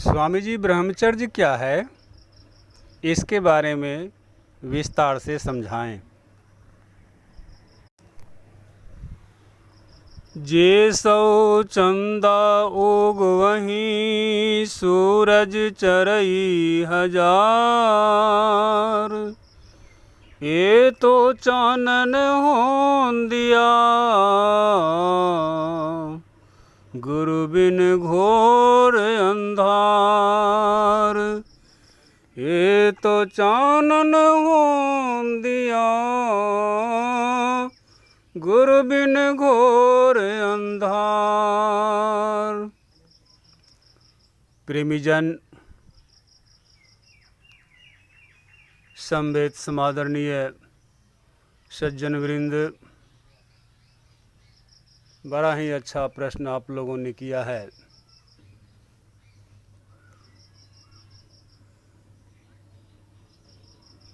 स्वामी जी, ब्रह्मचर्य क्या है, इसके बारे में विस्तार से समझाएं। जे सौ चंदा उग वहीं सूरज चरई हजार, ये तो चानन हों दिया गुरु बिन घोर अंधार। ये तो चानन हों दिया गुरु बिन घोर अंधार। प्रेमीजन, समवेत समादरणीय सज्जन वृंद, बड़ा ही अच्छा प्रश्न आप लोगों ने किया है।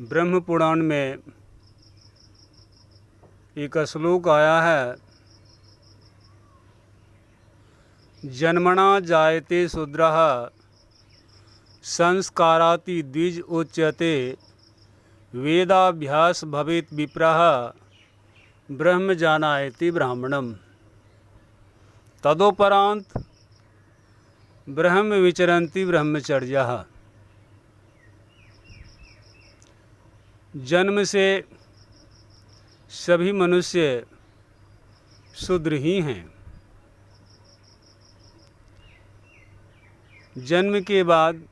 ब्रह्म पुराण में एक श्लोक आया है, जन्मना जायते शूद्रः संस्काराति द्विज उच्यते, वेदाभ्यास भवेत् विप्रः ब्रह्म जानायति ब्राह्मणम। तदोपरांत ब्रह्म विचरन्ति ब्रह्मचर्यः। जन्म से सभी मनुष्य शूद्र ही हैं। जन्म के बाद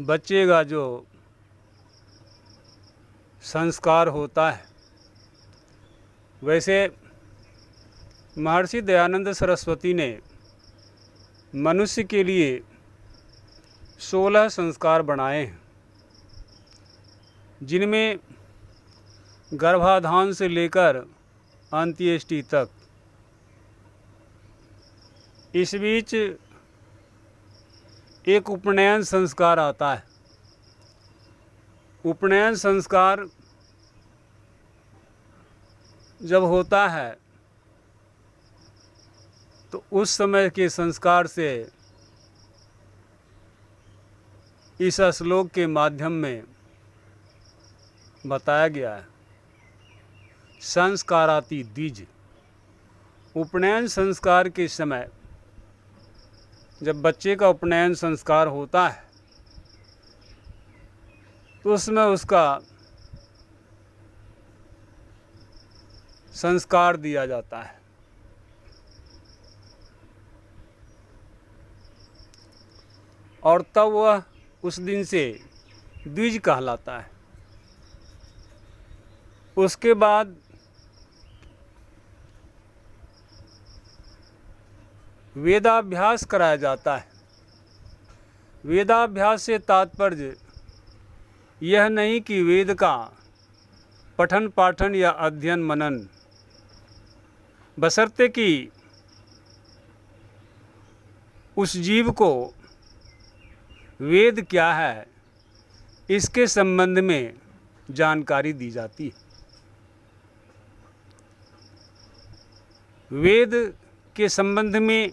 बच्चे का जो संस्कार होता है, वैसे महर्षि दयानंद सरस्वती ने मनुष्य के लिए 16 संस्कार बनाए हैं, जिनमें गर्भाधान से लेकर अंत्येष्टि तक। इस बीच एक उपनयन संस्कार आता है। उपनयन संस्कार जब होता है तो उस समय के संस्कार से इस श्लोक के माध्यम में बताया गया है। संस्काराति द्विज, उपनयन संस्कार के समय जब बच्चे का उपनयन संस्कार होता है तो उसमें उसका संस्कार दिया जाता है। और तब वह उस दिन से द्विज कहलाता है। उसके बाद वेदाभ्यास कराया जाता है। वेदाभ्यास से तात्पर्य यह नहीं कि वेद का पठन पाठन या अध्ययन मनन, बशर्ते कि उस जीव को वेद क्या है इसके संबंध में जानकारी दी जाती है। वेद के संबंध में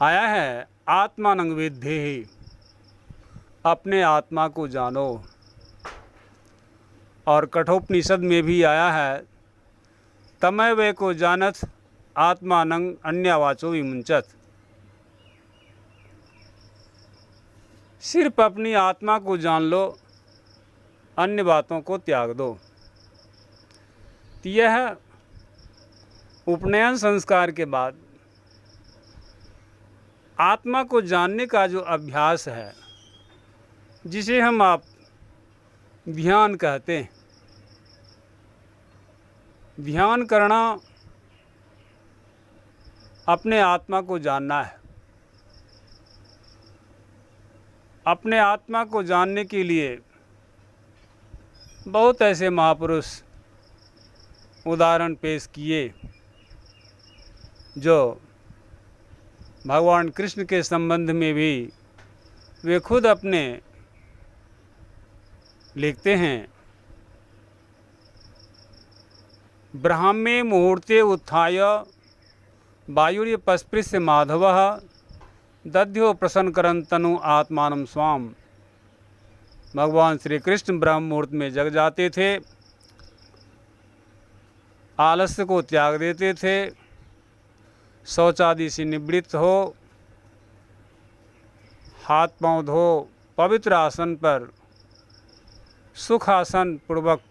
आया है, आत्मानं वेद्धेहि, अपने आत्मा को जानो। और कठोपनिषद में भी आया है, तमैव को जानथ आत्मानं अन्यवाचो विमुंचत। सिर्फ अपनी आत्मा को जान लो, अन्य बातों को त्याग दो। तो यह उपनयन संस्कार के बाद आत्मा को जानने का जो अभ्यास है, जिसे हम आप ध्यान कहते हैं। ध्यान करना अपने आत्मा को जानना है। अपने आत्मा को जानने के लिए बहुत ऐसे महापुरुष उदाहरण पेश किए जो भगवान कृष्ण के संबंध में भी वे खुद अपने लिखते हैं। ब्राह्मे मुहूर्ते उत्थाय वायुर्य पस्पृश्य माधवः दध्यो प्रसन्न करन तनु आत्मानं स्वाम। भगवान श्री कृष्ण ब्रह्म मुहूर्त में जग जाते थे, आलस्य को त्याग देते थे, शौचादि से निवृत्त हो, हाथ पांव धो पवित्र आसन पर सुखासन पूर्वक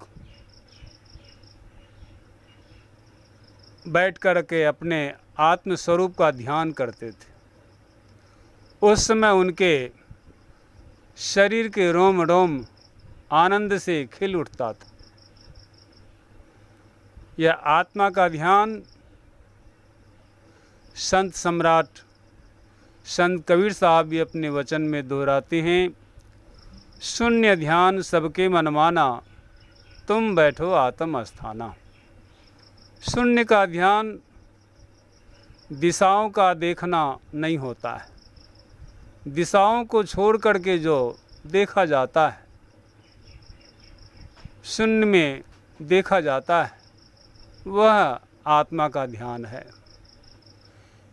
बैठ कर के अपने आत्म स्वरूप का ध्यान करते थे। उस समय उनके शरीर के रोम रोम आनंद से खिल उठता था। यह आत्मा का ध्यान संत सम्राट संत कबीर साहब भी अपने वचन में दोहराते हैं, शून्य ध्यान सबके मनमाना, तुम बैठो आत्म अस्थाना। शून्य का ध्यान दिशाओं का देखना नहीं होता है। दिशाओं को छोड़ करके जो देखा जाता है, शून्य में देखा जाता है, वह आत्मा का ध्यान है।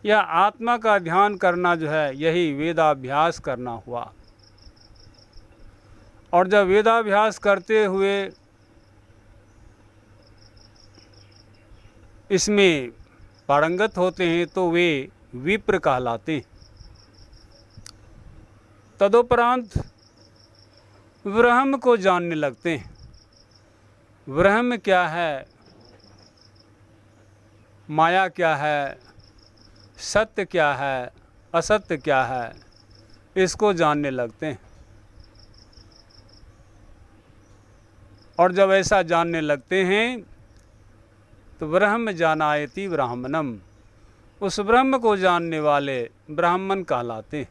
यह आत्मा का ध्यान करना जो है, यही वेदाभ्यास करना हुआ। और जब वेदाभ्यास करते हुए इसमें पारंगत होते हैं तो वे विप्र कहलाते हैं। तदुपरांत ब्रह्म को जानने लगते हैं। ब्रह्म क्या है, माया क्या है, सत्य क्या है, असत्य क्या है, इसको जानने लगते हैं। और जब ऐसा जानने लगते हैं तो ब्रह्म जानायति ब्राह्मणम, उस ब्रह्म को जानने वाले ब्राह्मण कहलाते हैं।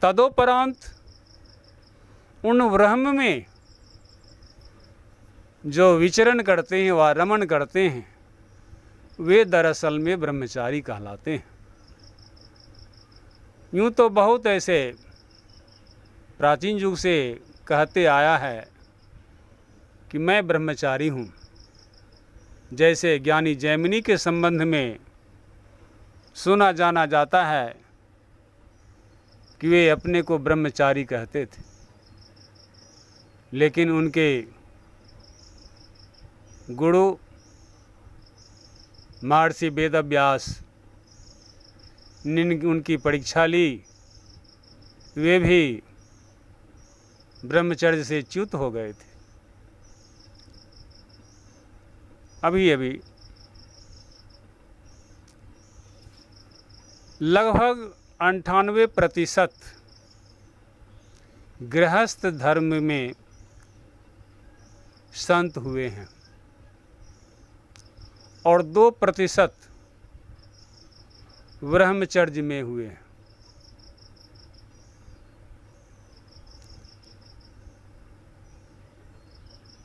तदोपरांत उन ब्रह्म में जो विचरण करते हैं व रमण करते हैं, वे दरअसल में ब्रह्मचारी कहलाते हैं। यूँ तो बहुत ऐसे प्राचीन युग से कहते आया है कि मैं ब्रह्मचारी हूँ। जैसे ज्ञानी जैमिनी के संबंध में सुना जाना जाता है कि वे अपने को ब्रह्मचारी कहते थे, लेकिन उनके गुरु महर्षि वेदव्यास ने उनकी परीक्षा ली, वे भी ब्रह्मचर्य से च्युत हो गए थे। अभी लगभग 98% गृहस्थ धर्म में संत हुए हैं और 2% ब्रह्मचर्य में हुए हैं।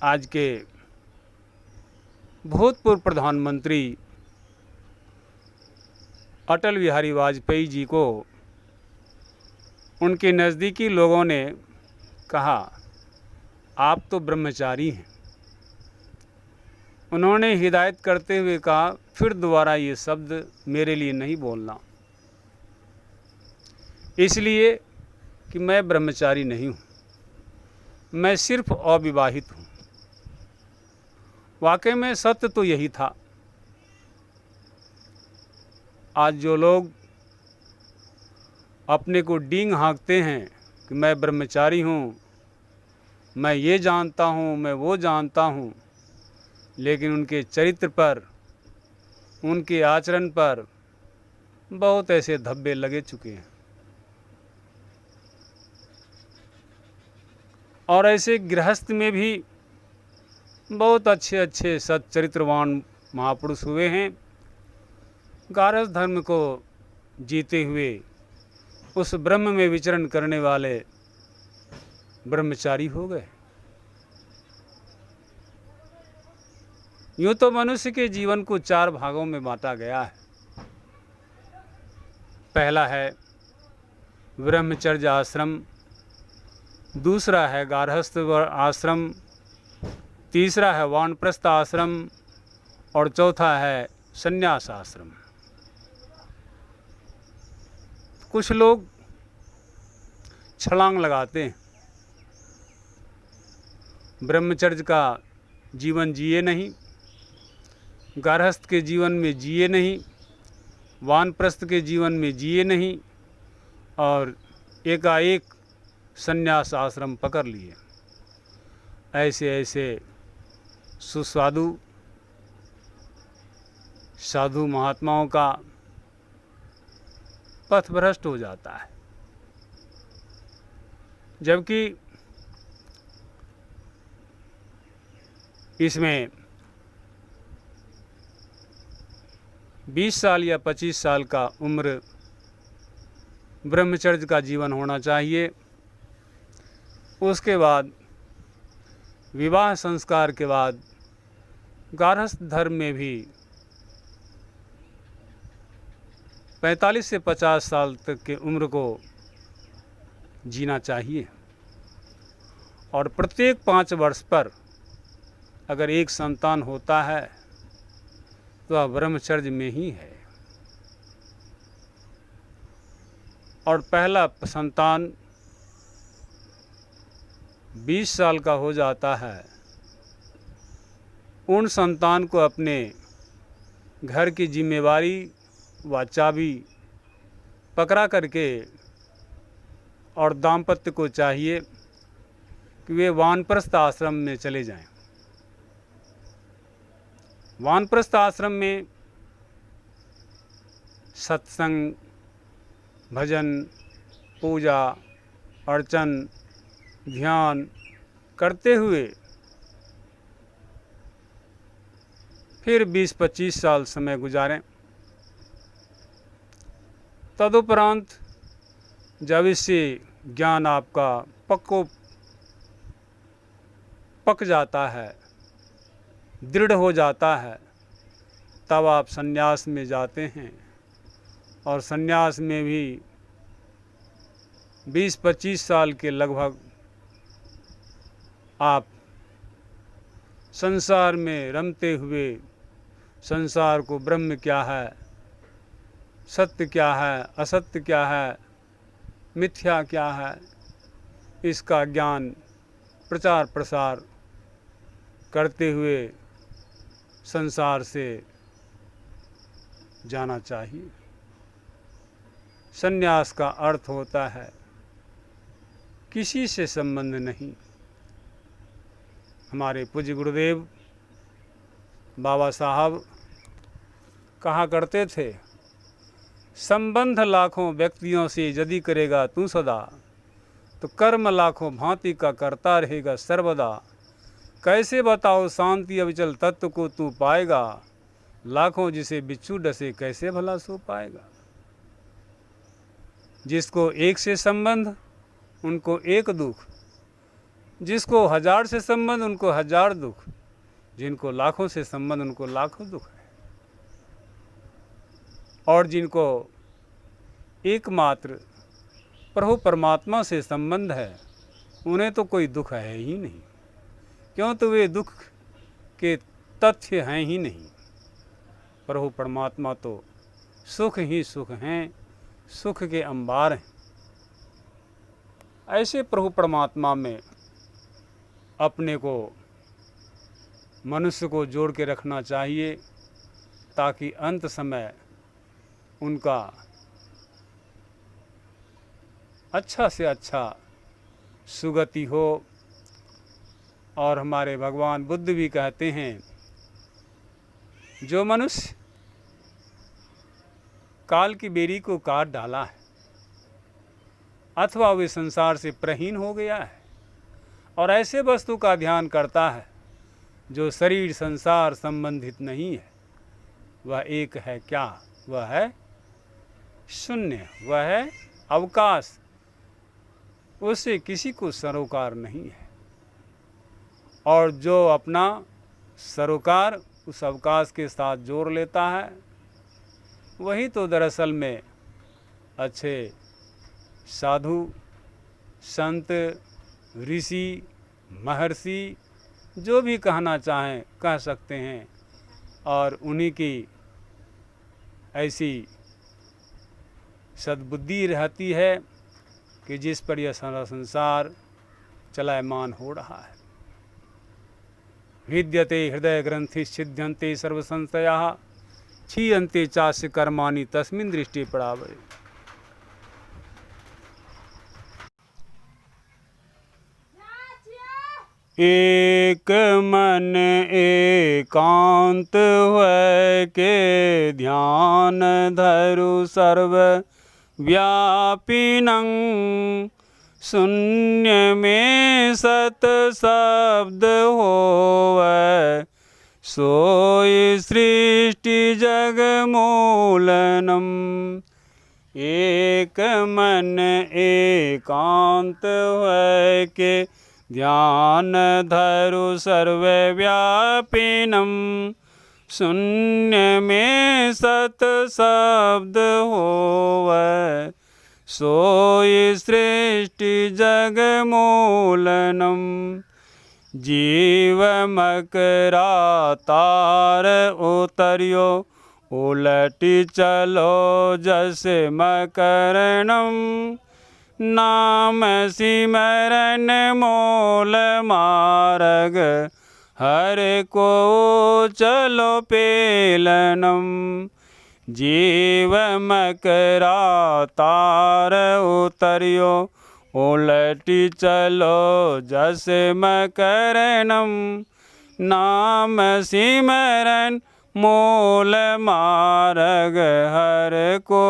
आज के भूतपूर्व प्रधानमंत्री अटल बिहारी वाजपेयी जी को उनके नज़दीकी लोगों ने कहा, आप तो ब्रह्मचारी हैं। उन्होंने हिदायत करते हुए कहा, फिर दोबारा ये शब्द मेरे लिए नहीं बोलना, इसलिए कि मैं ब्रह्मचारी नहीं हूँ, मैं सिर्फ अविवाहित हूँ। वाकई में सत्य तो यही था। आज जो लोग अपने को डींग हाँकते हैं कि मैं ब्रह्मचारी हूँ, मैं ये जानता हूँ, मैं वो जानता हूँ, लेकिन उनके चरित्र पर, उनके आचरण पर बहुत ऐसे धब्बे लगे चुके हैं। और ऐसे गृहस्थ में भी बहुत अच्छे अच्छे सच्चरित्रवान महापुरुष हुए हैं। गारस धर्म को जीते हुए उस ब्रह्म में विचरण करने वाले ब्रह्मचारी हो गए। यूँ तो मनुष्य के जीवन को 4 भागों में बांटा गया है। पहला है ब्रह्मचर्य आश्रम, दूसरा है गारहस्थ आश्रम, तीसरा है वानप्रस्थ आश्रम और चौथा है संन्यास आश्रम। कुछ लोग छलांग लगाते हैं, ब्रह्मचर्य का जीवन जिए नहीं, गारहस्थ के जीवन में जिए नहीं, वानप्रस्थ के जीवन में जिए नहीं और एकाएक संन्यास आश्रम पकड़ लिए। ऐसे ऐसे सुस्वादु साधु महात्माओं का पथ भ्रष्ट हो जाता है। जबकि इसमें 20 साल या 25 साल का उम्र ब्रह्मचर्य का जीवन होना चाहिए। उसके बाद विवाह संस्कार के बाद गारहस्थ धर्म में भी 45 से 50 साल तक के उम्र को जीना चाहिए और प्रत्येक 5 वर्ष पर अगर एक संतान होता है तो वह ब्रह्मचर्य में ही है। और पहला संतान 20 साल का हो जाता है, उन संतान को अपने घर की जिम्मेवारी व चाबी पकड़ा करके और दाम्पत्य को चाहिए कि वे वानप्रस्थ आश्रम में चले जाएं। वानप्रस्थ आश्रम में सत्संग, भजन, पूजा, अर्चन, ध्यान करते हुए फिर 20-25 साल समय गुजारें। तदुपरांत जब इससे ज्ञान आपका पक जाता है, दृढ़ हो जाता है, तब आप संन्यास में जाते हैं। और संन्यास में भी 20-25 साल के लगभग आप संसार में रमते हुए संसार को ब्रह्म क्या है, सत्य क्या है, असत्य क्या है, मिथ्या क्या है, इसका ज्ञान प्रचार प्रसार करते हुए संसार से जाना चाहिए। संन्यास का अर्थ होता है किसी से संबंध नहीं। हमारे पूज्य गुरुदेव बाबा साहब कहा करते थे, संबंध लाखों व्यक्तियों से यदि करेगा तू सदा, तो कर्म लाखों भांति का करता रहेगा सर्वदा। कैसे बताओ शांति अविचल तत्व को तू पाएगा, लाखों जिसे बिच्छू डसे कैसे भला सो पाएगा। जिसको एक से संबंध उनको एक दुख, जिसको 1000 से संबंध उनको 1000 दुख, जिनको लाखों से संबंध उनको लाखों दुख है। और जिनको एकमात्र प्रभु परमात्मा से संबंध है उन्हें तो कोई दुख है ही नहीं, क्यों तो वे दुख के तथ्य हैं ही नहीं। प्रभु परमात्मा तो सुख ही सुख हैं, सुख के अंबार हैं। ऐसे प्रभु परमात्मा में अपने को मनुष्य को जोड़ के रखना चाहिए, ताकि अंत समय उनका अच्छा से अच्छा सुगति हो। और हमारे भगवान बुद्ध भी कहते हैं, जो मनुष्य काल की बेरी को काट डाला है अथवा वे संसार से प्रहीन हो गया है और ऐसे वस्तु का ध्यान करता है जो शरीर संसार संबंधित नहीं है, वह एक है क्या? वह है शून्य, वह है अवकाश। उससे किसी को सरोकार नहीं है। और जो अपना सरोकार उस अवकाश के साथ जोड़ लेता है, वही तो दरअसल में अच्छे साधु, संत, ऋषि, महर्षि जो भी कहना चाहें कह सकते हैं। और उन्हीं की ऐसी सद्बुद्धि रहती है कि जिस पर यह सारा संसार चलायमान हो रहा है। विद्यते हृदय ग्रंथि छिद्यन्ते सर्व संशयाः क्षीयन्ते चास्य कर्माणि तस्मिन् दृष्टि परावरे। एक मन एकांत हुए के ध्यान धरु सर्व व्यापिनं शून्य में सत शब्द होवै सोई सृष्टि जग मूलनम। एक मन एकांत हुए के ध्यान धरु सर्व व्यापिनम शून्य में सत शब्द होवै सोई सृष्टि जग मूलनम। जीव मकरा तार उतरियो उलटी चलो जस मकरणम। नाम सिमरन मोल मार्ग हर को चलो पेलनम। जीव मकरा तार उतरियो उलटी चलो जस मकरणम। नाम सिमरन मोल मार्ग हर को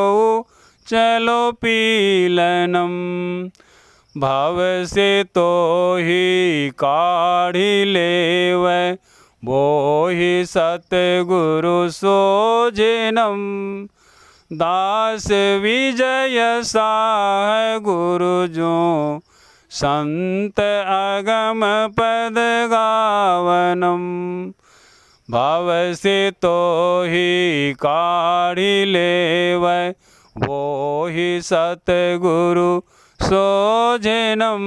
चलो पीलनम। भव से तो ही काढ़ी लेवै वो ही सतगुरु सोझिनम। दास विजय साह गुरु जो संत अगम पद गावनम। भव से तो ही काढ़ी लेवै वो ही सतगुरु सोझिनम।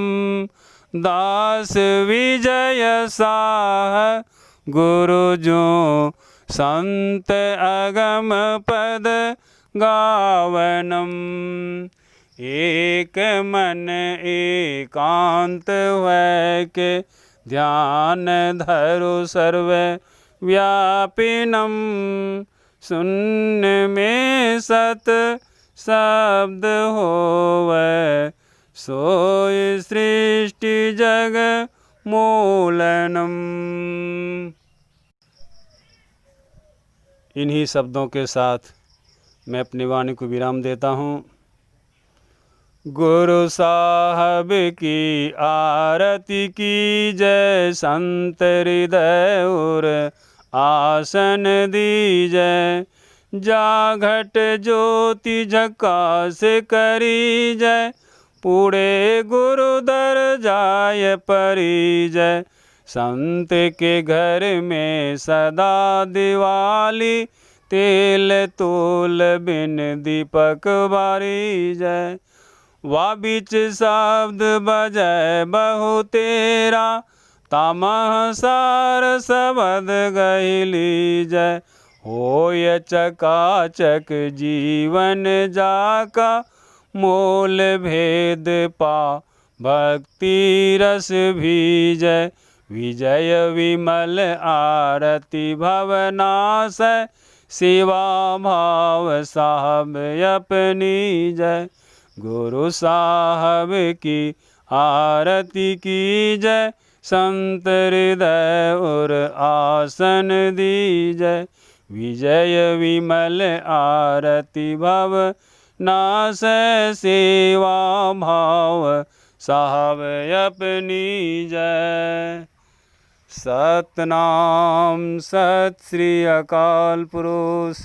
दास विजय साह गुरु जो संत अगम पद गावनम। एक मन एकांत हुए के ध्यान धरु सर्व व्यापिनम शून्य में सत शब्द होवै सोई सृष्टि जग मूलनम। इन्हीं शब्दों के साथ मैं अपनी वाणी को विराम देता हूँ। गुरु साहब की आरती की जय। संत हृदय और आसन दीजय। जाघट ज्योति झकास करी जय। पूरे गुरु दर जाय परिजय। संत के घर में सदा दिवाली तेल तूल बिन दीपक बारी जय। वा बीच शब्द बजय बहु तेरा तामह सार सबद गहिली जय। होय चकाचक जीवन जाका मोल भेद पा भक्ति रस भीजय। विजय विमल आरती भवनाश सेवा भाव साहब अपनी जय। गुरु साहब की आरती की जय। संत हृदय और आसन दीजय। विजय विमल आरती भव नाश सेवा भाव साहब अपनी जय। सतनाम सत श्री अकाल पुरुष